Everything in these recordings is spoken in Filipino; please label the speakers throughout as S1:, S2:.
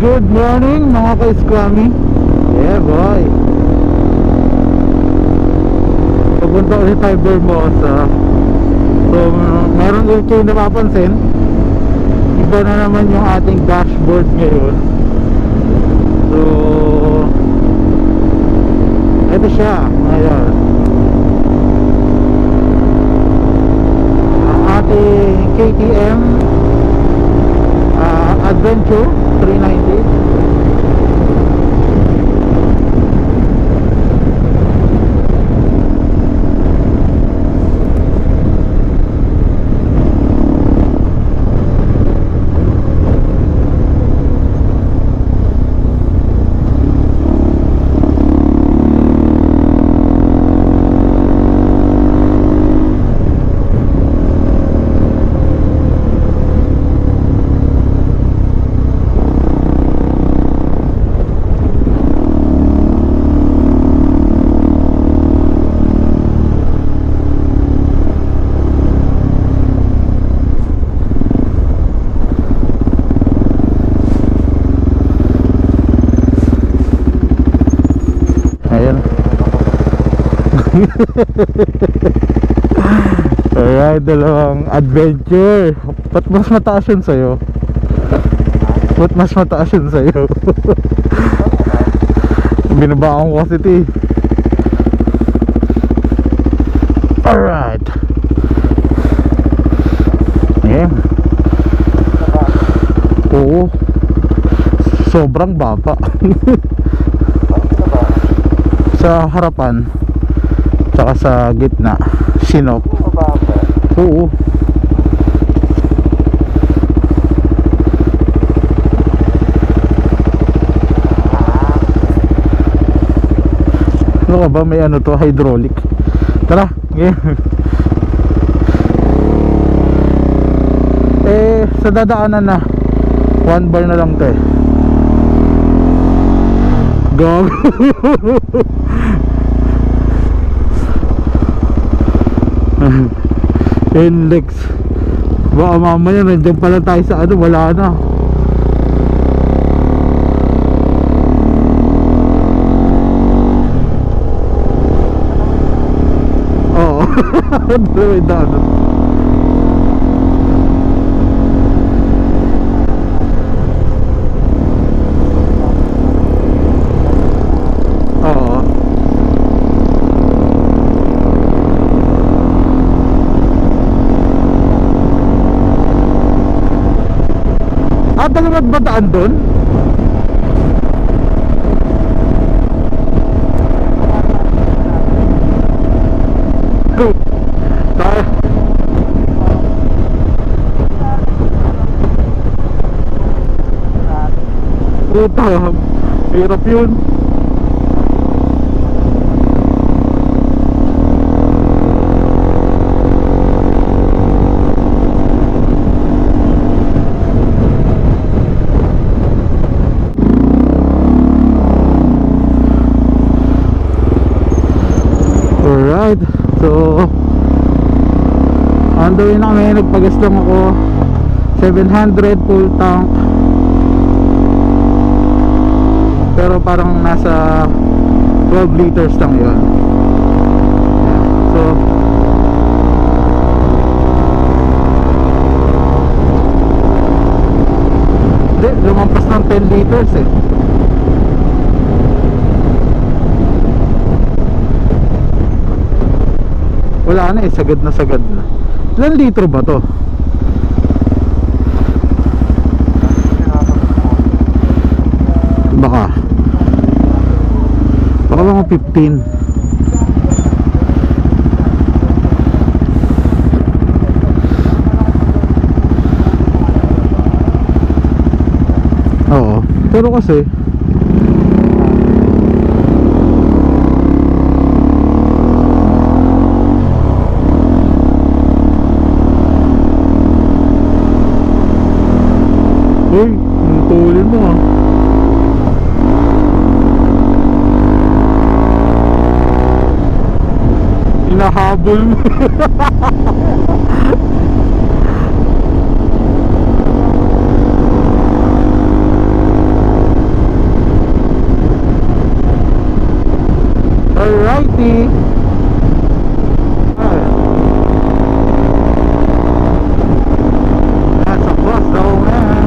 S1: Good morning mga ka-Squammy. Yeah boy, papunta ulit tayo Bermosa. So meron ulit kayo napapansin, iba na naman yung ating dashboard ngayon. So ito siya ngayon, ang ating KTM Adventure 390. Alright, dalawang adventure. Ba't mas mataas yun sa'yo? Ba't mas mataas yun sa'yo? Binabaan ko kasi ito eh. Alright. Yeah. Oo. Sobrang baba. Sa harapan tsaka sa gitna sinop. Oo. Ano ka ba, may ano to, hydraulic. Tara, game. Sa dadaanan na 1 bar na lang to eh. Go. Index. Baka mamaya nandiyan pala tayo sa ano, wala na. Oo. May daan. Talagang ba daan doon? Puta, hirap yun. Alright, so on the way na kami, nagpagas lang ako 700 full tank, pero parang nasa 12 liters lang yun. So hindi, lumampas ng 10 liters eh. Wala na eh, sagad na sagad na. Ilan litro ba to? Baka mga 15. Oo, pero kasi uy, ang tulin mo ah. Hinahabol mo. City. That's across the man.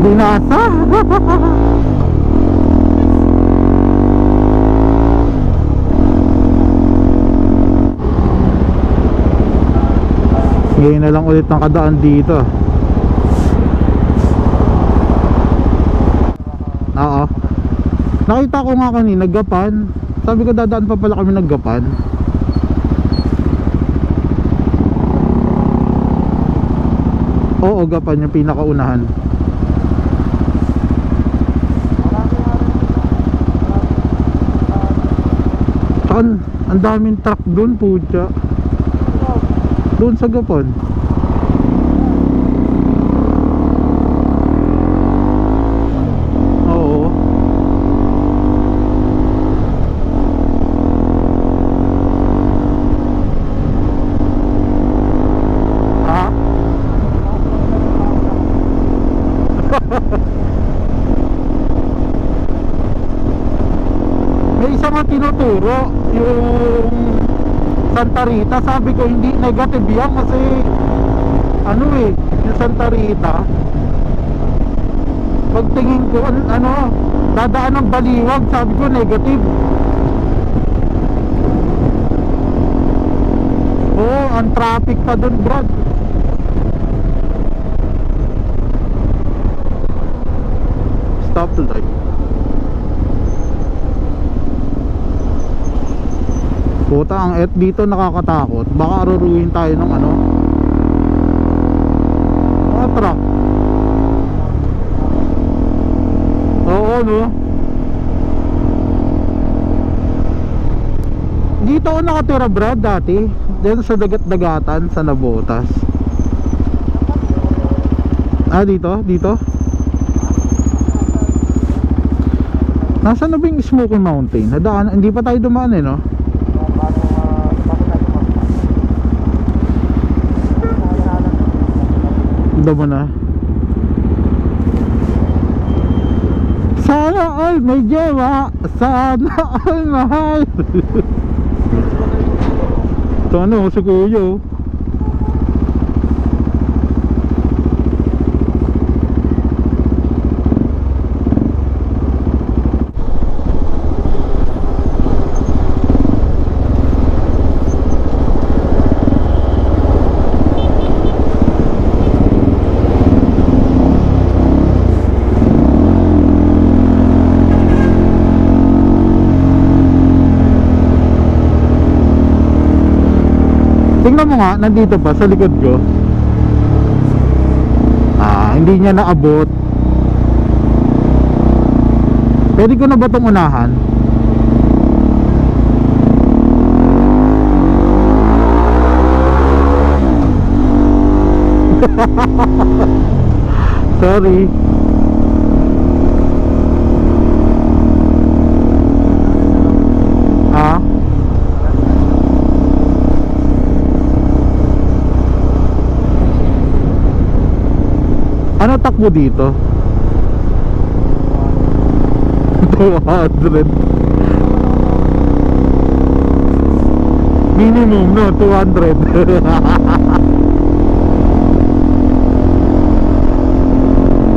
S1: Binasa. Ngayon na lang ulit ang kadaan dito. Oo. Nakita ko nga kanina Gapan. Sabi ko dadaan pa pala kami naggapan. Oo, Gapan yung pinakaunahan. Ang daming truck doon, putya. Doon sa Gapan. Oo. Ha? May isa nga tinuturo yung Santa Rita. Sabi ko hindi negative yan kasi ano eh, yung Santa Rita pagtingin ko ano, dadaan ng Baliwag, sabi ko negative. Oo, ang traffic pa dun, Brad. Stoplight. Puta, ang dito nakakatakot. Baka aruruin tayo ng ano, mga truck. Oo, no? Dito ako nakatira, Brad, dati. Dito sa dagat-dagatan, sa Nabotas. Ah, dito? Dito? Nasaan na ba yung Smoky Mountain? Nadaan, hindi pa tayo dumaan eh, no? Damo na. Sana all may jewa, sana all mahal. Ito ano, si Kuya. Tingnan mo nga, nandito pa sa likod ko. Hindi niya naabot. Pwede ko na ba itong unahan? Sorry. Ano takbo dito? 200. Minimum no, 200.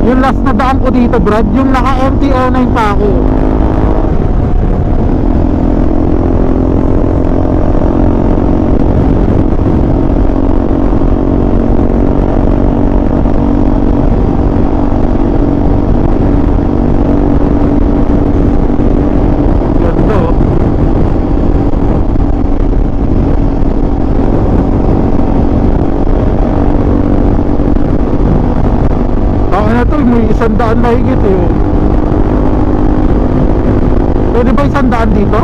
S1: Yung last na daan ko dito, Brad, yung naka MT-09 pa ako. May 100 mahigit eh. Pwede ba 100 dito?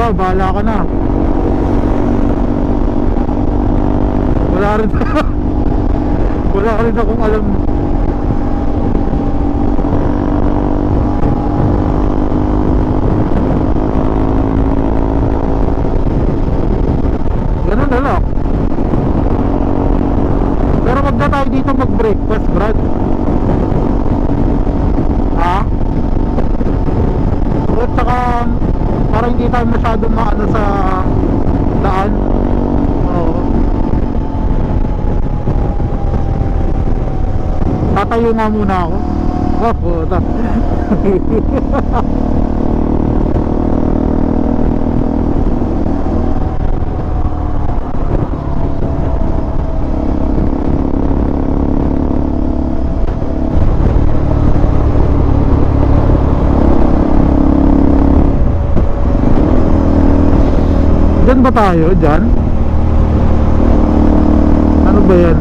S1: ikaw, bahala ka na. Wala rin wala rin akong alam. Ganun na lang. Pero wag na tayo dito mag-breakfast, Brad. Ha? At saka para hindi tayo masyadong maano sa daan. Oo. Tatayo nga muna ako. Oh, puta. Diyan ba tayo? Diyan? Ano ba yan?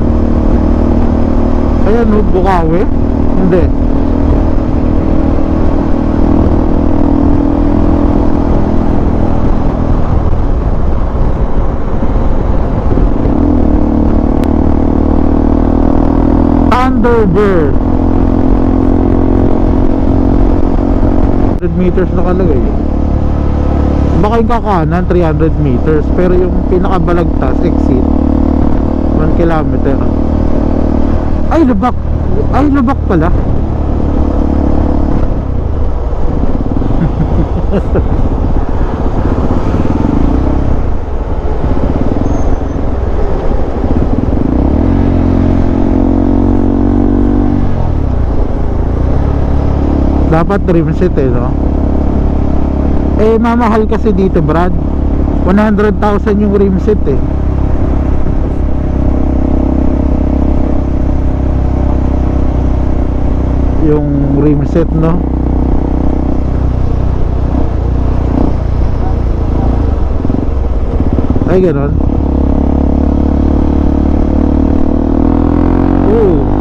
S1: Ayan o, Bukawi? Hindi. Thunderbird 100 meters nakalagay. Baka yung kakanan 300 meters, pero yung pinakabalagtas exit 1 kilometer. Ay, Lubak. Ay, Lubak pala. Dapat trim set eh, no? Eh, mamahal kasi dito, Brad. 100,000 yung rim set eh. Yung rim set, no? Ay, ganon. Oo.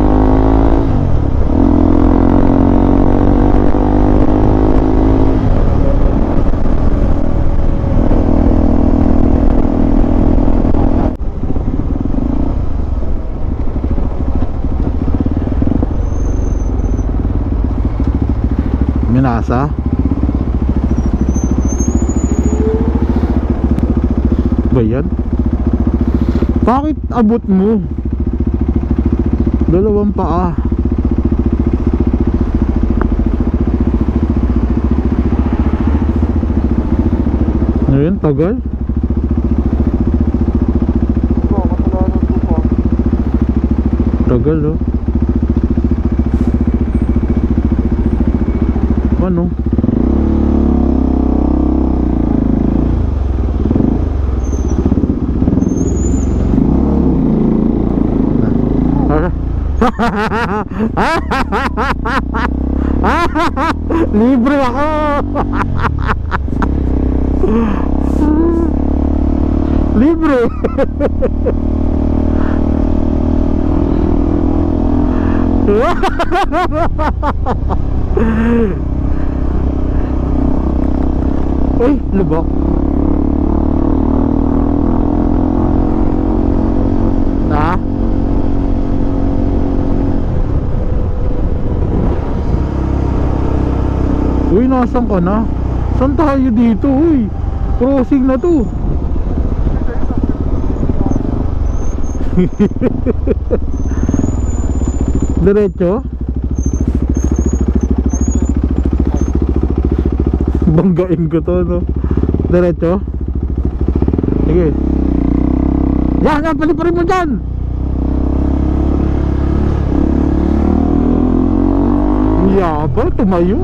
S1: Minasa ba yan? Bakit abot mo? Dalawang paa. Ngayon, tagal. Tagal, oh. Ano? Libre ako. Libre. Uy, Lubak. Ha? Uy, nasan ka na? Saan tayo dito? Uy, crossing na to. Diretso? Banggain ko to, no? Diretso? Sige. Yan, paliparin mo dyan! Yaba, tumayo.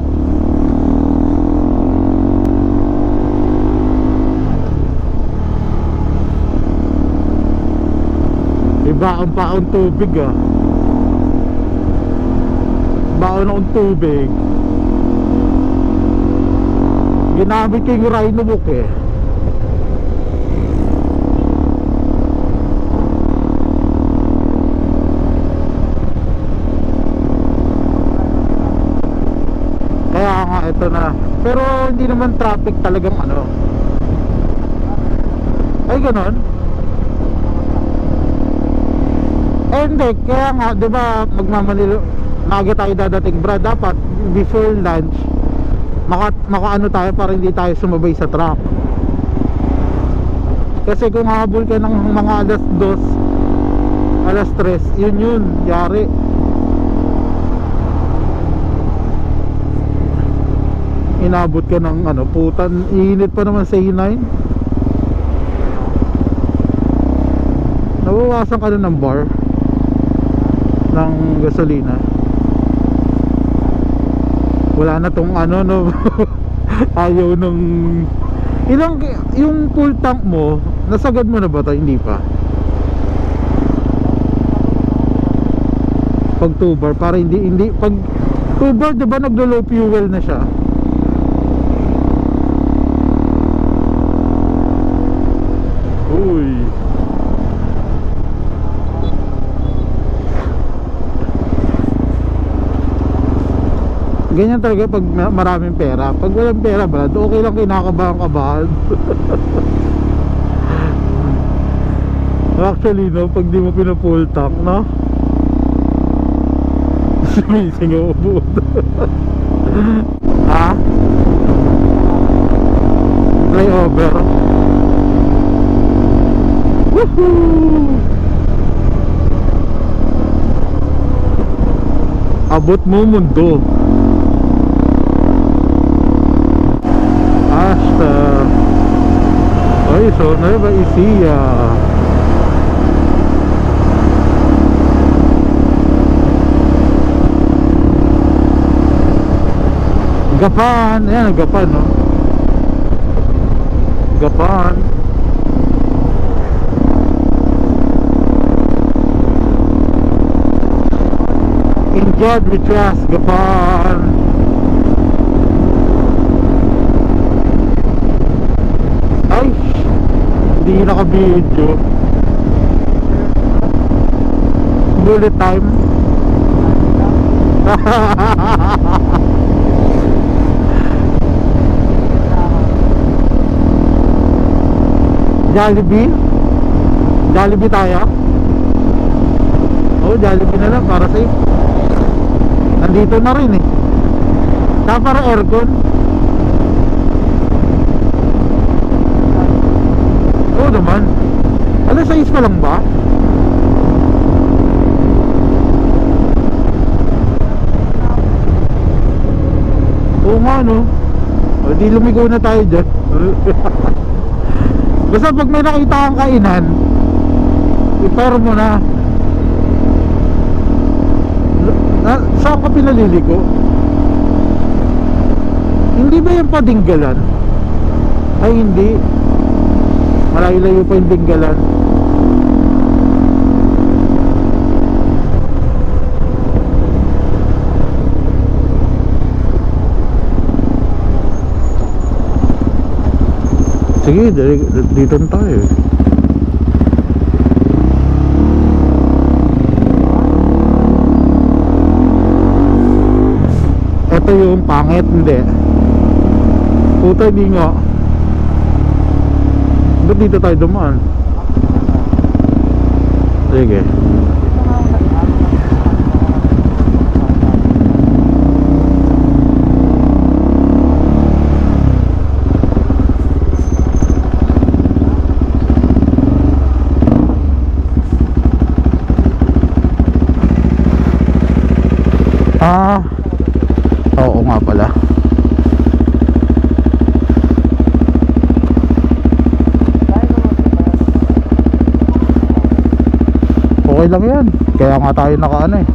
S1: Iba ang paong tubig, ah. Baon akong tubig. Ginamit ko yung rhino book eh. Kaya nga ito na. Pero hindi naman traffic talagang ano. Ay, ganon? Eh, hindi. Kaya nga, di ba, maaga tayo dadating, bro. Dapat, before lunch, makaano tayo para hindi tayo sumabay sa truck. Kasi kung habol ka ng mga alas 2, alas 3, yun, yari. Inabot ka ng ano, putan, init pa naman sa E9. Nabawasan ka na ng bar ng gasolina. Wala na tong ano, no. Ayaw nung ilang, yung full tank mo, nasagad mo na ba ito? Hindi pa. Pag 2 bar, para hindi pag 2 bar, diba naglo-low fuel na siya? Uy, ganyan talaga pag maraming pera. Pag walang pera, Brad, okay lang, kinakabahan-kabahan. Actually, no, pag di mo pina-full tank, no, sumising ang ubod. Ha? Flyover. Woohoo! Abot mo mundo. Hasta. Ay, so Nueva Ecija. Gapan, ayan, Gapan, no? Gapan. In God we trust, Gapan. Ay, hindi naka-video. Bullet time. Jollibee? Jollibee tayo? Oh, Jollibee na lang para safe. Nandito na rin eh. Saka para aircon. Oo naman. Alas 6 pa lang ba? Oo nga, no. O di lumigaw na tayo dyan. Basta pag may nakita kang kainan, i-pair mo na. Saan ka pinaliliko? Hindi ba yung padinggalan? Ay, hindi. Malayo-layo pa yung dinggalan. Sige, dito na tayo. Ito yung pangit, hindi. Puta, hindi nga. Ba't dito tayo dumaan? Sige. Ah, oo nga pala. Okay lang yan. Kaya nga tayo nakaano eh.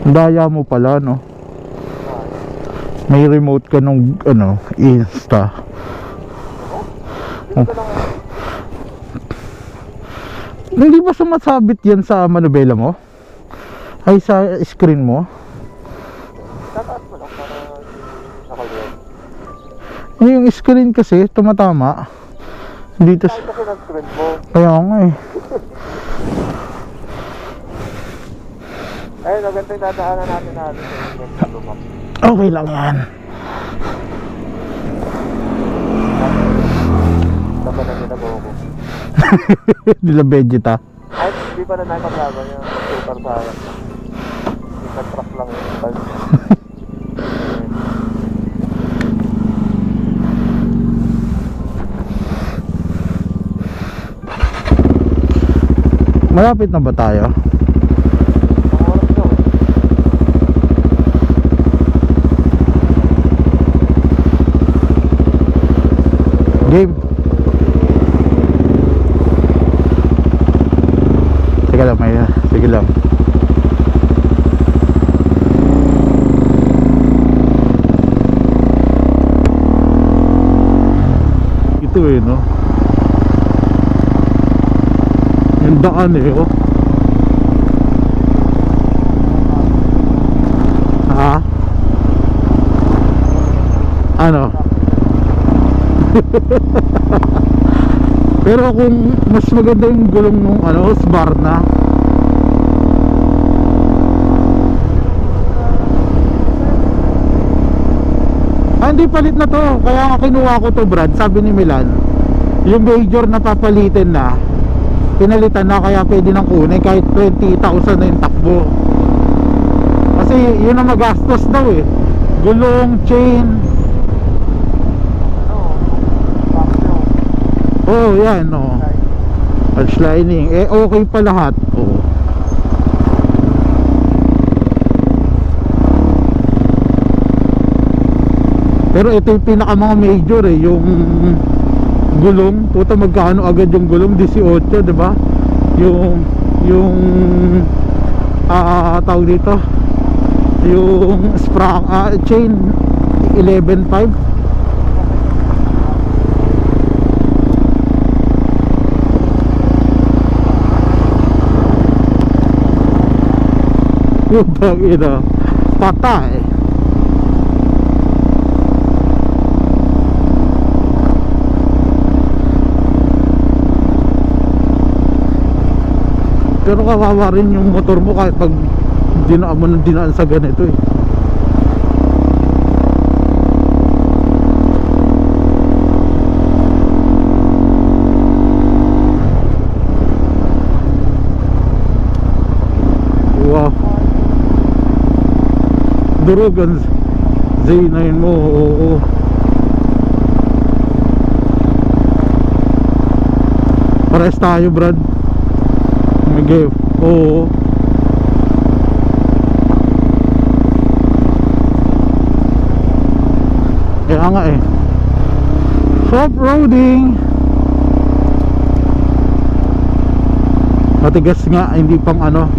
S1: Daya mo pala, no? May remote ka nung ano, Insta. Oh. Hindi ba sumasabit yan sa manubela mo? Ay, sa screen mo?
S2: Tataas mo lang para nakaluwag.
S1: Yung screen kasi tumatama dito
S2: Kahit kasi ng screen mo.
S1: kaya nga eh.
S2: Ayun, ganito yung dadaanan natin natin sa lumang.
S1: Okay lang yan.
S2: Dapat na nila ko.
S1: Nila Vegeta.
S2: Ay, hindi pa na nakapaglaban yung super sayang. Isang truck lang yun.
S1: Malapit na ba tayo?
S2: Ang oras daw.
S1: Game. Sige lang, may sige lang. Ito eh, no? Yung daan eh, oh. Ha? Ano? Pero kung mas maganda yung gulong nung ano, Sbarna. Hindi palit na to. Kaya nga kinuha ko to, Brad. Sabi ni Milan, yung major na papalitin na, pinalitan na, kaya pwede nang kunin kahit 20,000 na yung takbo. Kasi yun ang magastos daw eh. Gulong, chain. Oh, yan oh. Patch lining. Eh okay pa lahat. Oh. Pero ito yung pinaka mga major eh, yung gulong. Puta, magkano agad yung gulong? 18, 'di ba? Yung tawag dito. Yung sprang chain 11.5. Putang ina, patay. Pero kawawa rin yung motor mo kahit pag dinaan mo ng dinaan sa ganito eh. Wow. Durugan Z9 mo, oo. Pares tayo, Brad. Sige, oo. Kaya nga eh, off-roading. Matigas nga, hindi pang ano.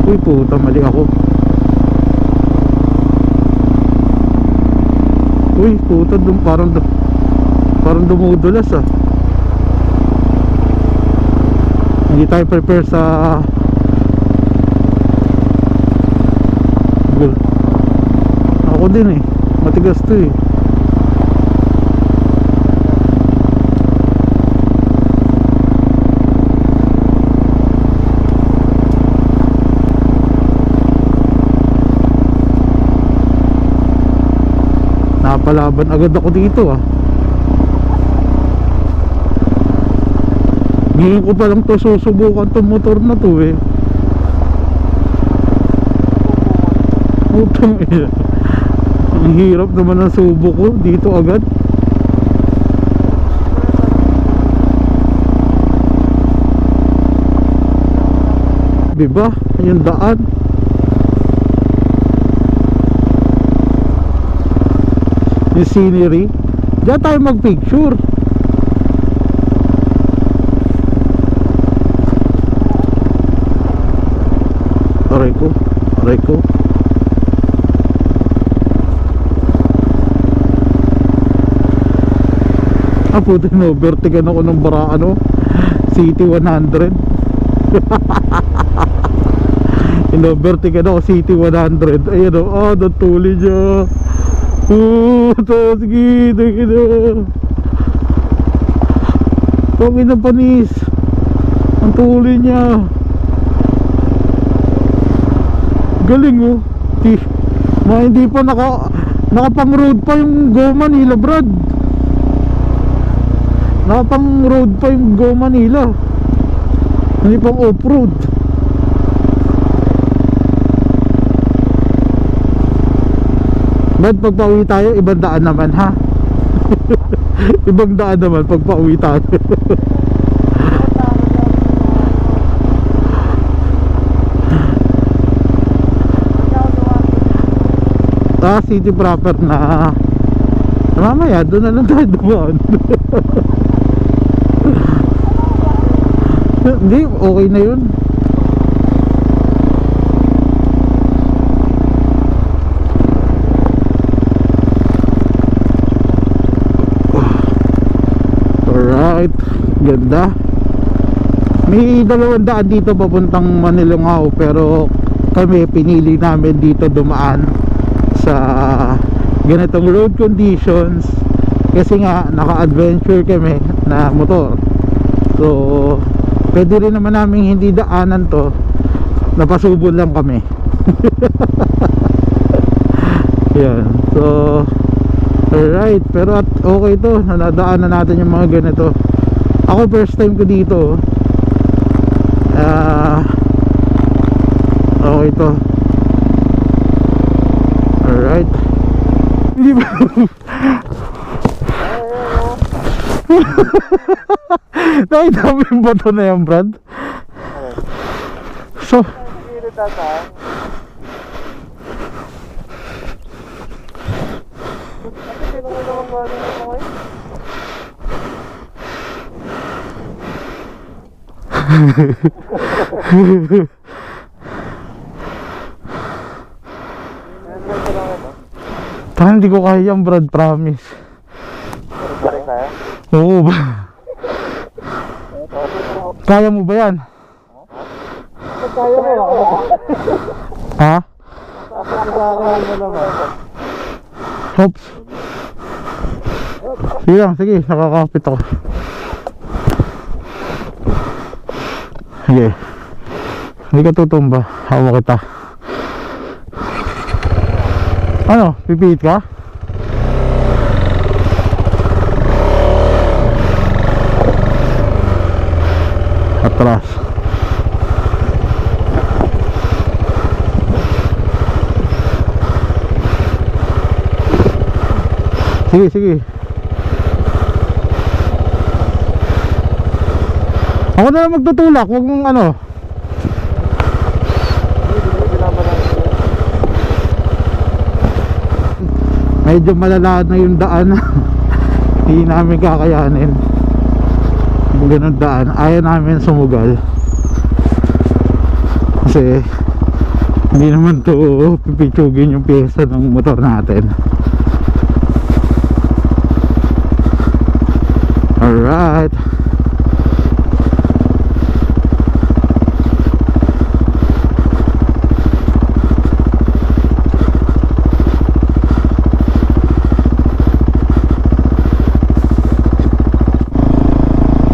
S1: Uy puta, mali ako. Uy puta, parang dumudulas ah. Hindi tayo prepare sa ako din eh, matigas to eh. Napalaban agad ako dito ah. Ngayon ko pa lang to susubukan tong motor na to eh. Utang ina. Ang hirap naman ang subo ko dito agad. Diba? Yung daan. Yung scenery. Diyan tayo mag picture. Aray ko. Puti na overtaken ako ng Baraan City 100. In-overtaken ako City 100. Ayan o, natuli niya. Sige, Pangin na panis. Ang tuli niya. Galing oh. Mga hindi pa nakapang road pa yung Go Manila, Brad. Nakapang road pa yung Go Manila. Hindi pang off-road. Brad, pag pauwi tayo, ibang daan naman ha. Ibang daan naman pag pauwi tayo. City proper na. Mamaya doon na lang tayo dumaan. Hindi, okay na yun. Alright, ganda. May 2 daan dito papuntang Manilongao, pero kami pinili namin dito dumaan sa ganitong road conditions kasi nga naka-adventure kami na motor. So pwede rin naman namin hindi daanan to, napasubod lang kami. Yan. So alright, pero at okay to, nadaanan natin yung mga ganito. Ako first time ko dito. Okay to. Alright. Hindi ba? Nakita mo yung bato na yan, Brad? So hindi ko kaya yan, Brad, promise. Oo ba? Kaya mo ba yan?
S2: Kaya mo.
S1: Ha? Oops. Sige lang, sige, nakakapit ako. Sige. Hindi ka tutumba, hawa kita. Ano, pipihit ka? Atras. Sige, sige. Ako na lang magtutulak, huwag mong ano. Medyo malala na yung daan. Hindi namin kakayanin yung ganun daan. Ayaw namin sumugal kasi hindi naman to pipitsugin yung pyesa ng motor natin. Alright.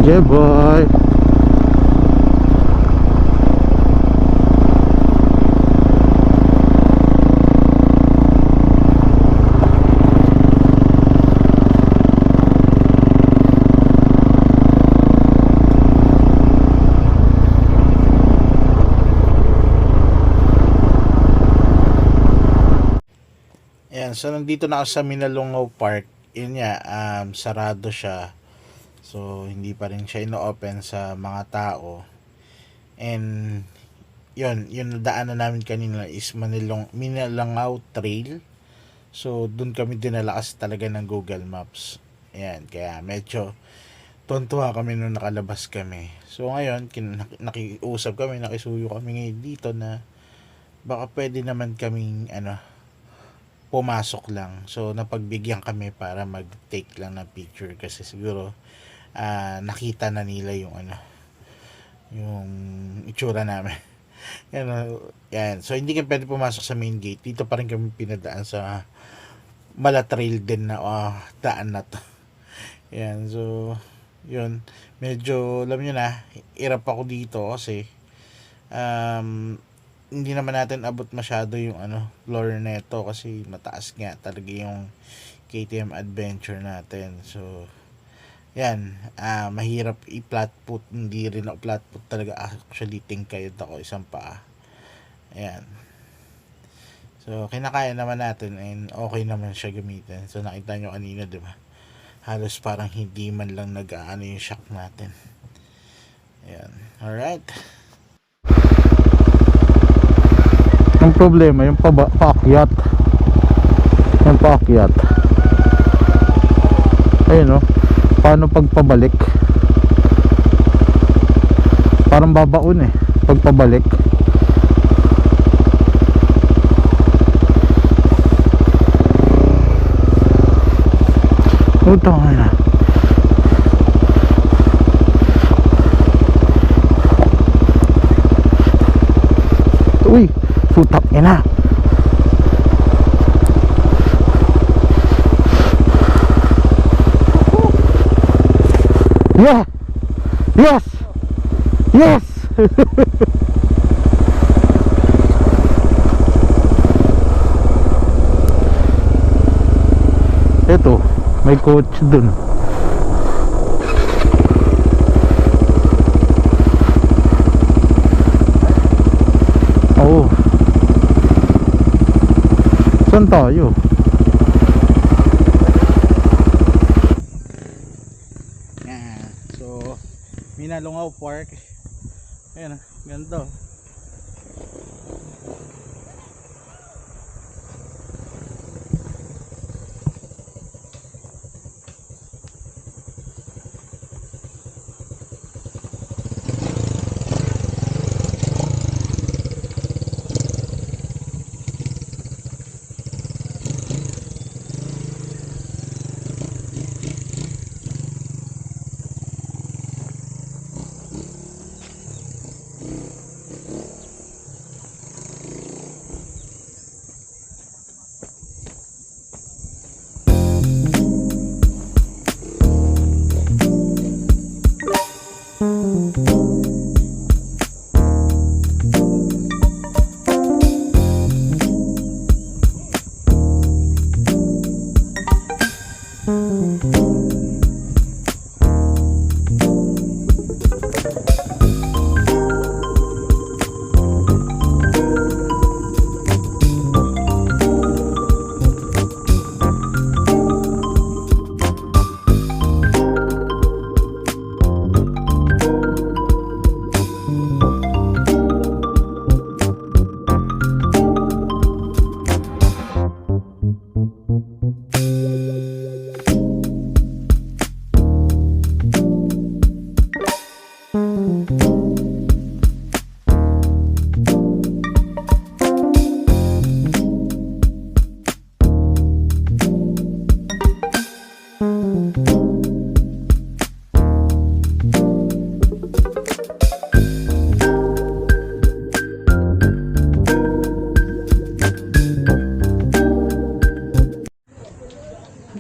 S1: Yeah, boy. Ayan, so nandito na ako sa Minalongaw Park. Yun nga, sarado siya. So hindi pa rin siya ino-open sa mga tao. And yun daanan namin kanina is Minalongaw Trail. So dun kami dinala kasi talaga ng Google Maps. Ayan, kaya medyo tontuwa kami nung nakalabas kami. So ngayon, nakiusap kami, nakisuyo kami ngayon dito na baka pwede naman kaming pumasok lang. So napagbigyan kami para mag-take lang ng picture kasi siguro nakita na nila yung yung itsura namin. Yan. So hindi kami pwede pumasok sa main gate. Dito pa rin kami pinadaan sa Mala Trail din na daan na to. Yan. So yun, medyo alam nyo na, hirap ako dito kasi
S3: hindi naman natin abot masyado yung floor neto kasi mataas nga talaga yung KTM Adventure natin. So yan, mahirap i-flat foot. Hindi rin ako flat foot talaga, actually tingkayod ako isang paa. Ayan, so kinakaya naman natin and okay naman siya gamitin. So nakita nyo kanina, diba, halos parang hindi man lang nag-aano yung shock natin. Ayan, alright.
S1: Ang problema yung paakyat. Yung paakyat. Ayun o. Paano pagpabalik? Parang babaon eh pagpabalik. Utang na. Uy, putak ina. Yeah. Yes. Yes. Ito, may coach dun. Oo. Saan tayo?
S3: So Minalungaw Park. Ayan, ganito.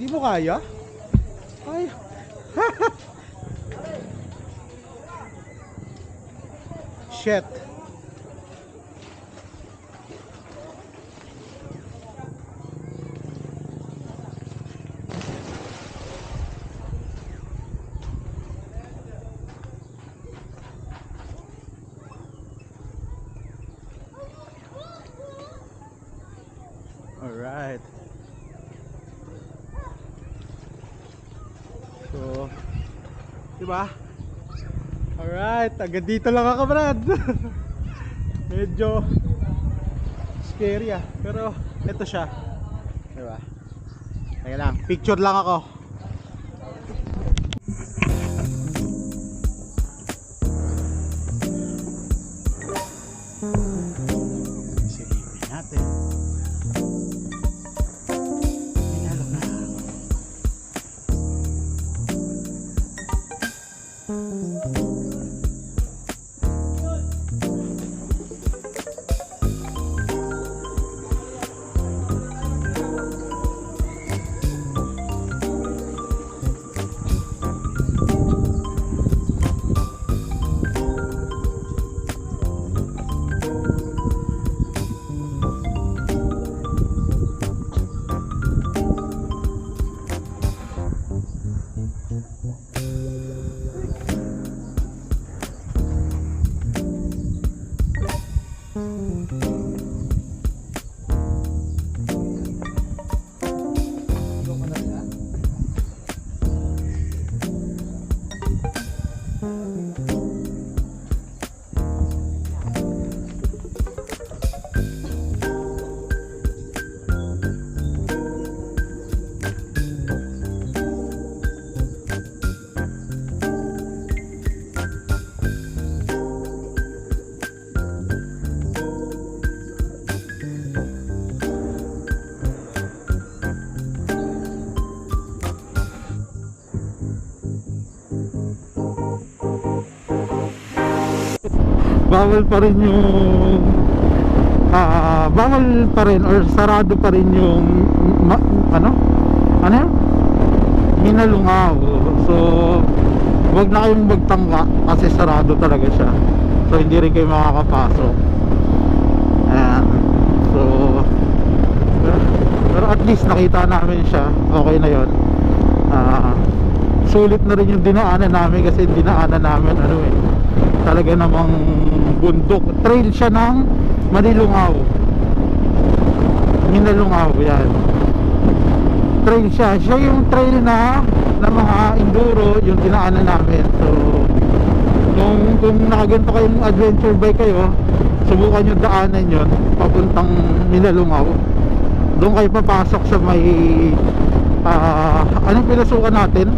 S1: Hindi mo kaya? Ay. Shit. Alright. So, diba? Alright, agad dito lang ako, Brad. Medyo scary pero ito siya. Diba? Teka lang, picture lang ako. Silipin natin. bawal pa rin yung bawal pa rin or sarado pa rin yung ano yun? Minalungaw. So wag na kayong magtangka kasi sarado talaga siya, so hindi rin kayo makakapasok. Ayan. So pero at least nakita namin siya, okay na yun. Sulit na rin yung dinaanan namin kasi dinaanan namin ano eh, talaga namang bundok, trail siya ng Manilungaw, Minalungaw, yan trail siya yung trail na mga enduro yung dinaanan namin. So kung nakaganto kayong adventure bike kayo, subukan nyo daanan yun papuntang Minalungaw. Doon kayo papasok sa may anong pinasukan natin,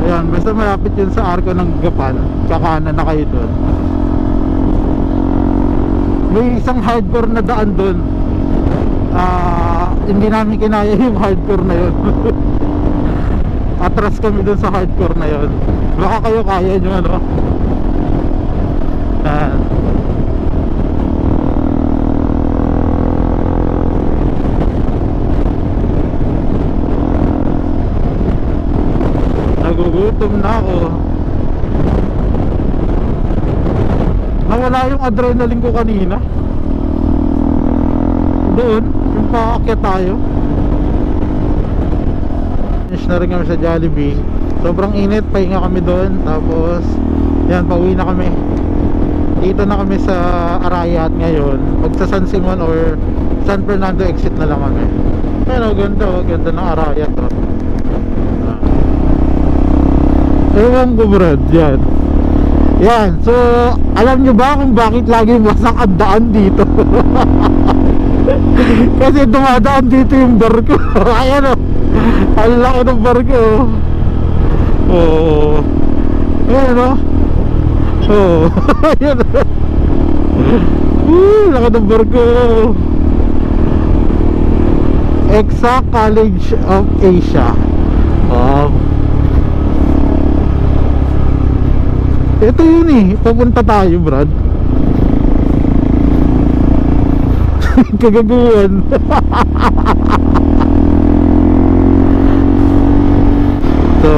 S1: ayan, basta malapit yun sa Arco ng Gapan, kakanan na kayo doon. May isang hardcore na daan doon, hindi namin kinaya yung hardcore na yun. Atras kami doon sa hardcore na yun. Baka kayo kaya nyo ano. Nagugutom na ako. Nawala yung adrenaline ko kanina doon, yung paakyat tayo. Finish na rin kami sa Jollibee. Sobrang init, pahinga kami doon. Tapos yan, pauwi na kami. Dito na kami sa Arayat ngayon. Pag sa San Simon or San Fernando exit na lang kami. Pero ganda ng Arayat oh. Ewan ko Brad, yan. Yan, so alam nyo ba kung bakit lagi wasak ang daan dito? Kasi dumadaan dito yung barko. Ayan o, ang laki ng barko. Oo. Ayan o. Oo. Ayan o. Laki ng barko. EXA College of Asia. Ito yun eh, papunta tayo Brad. Kagaguhan. So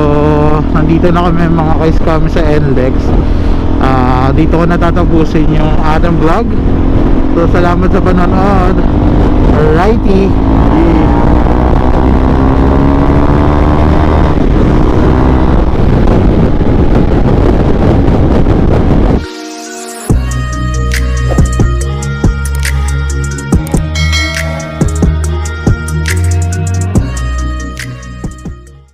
S1: nandito na kami mga guys, kami sa NLEX. Dito ko natatapusin yung ating vlog. So salamat sa panonood. Alrighty.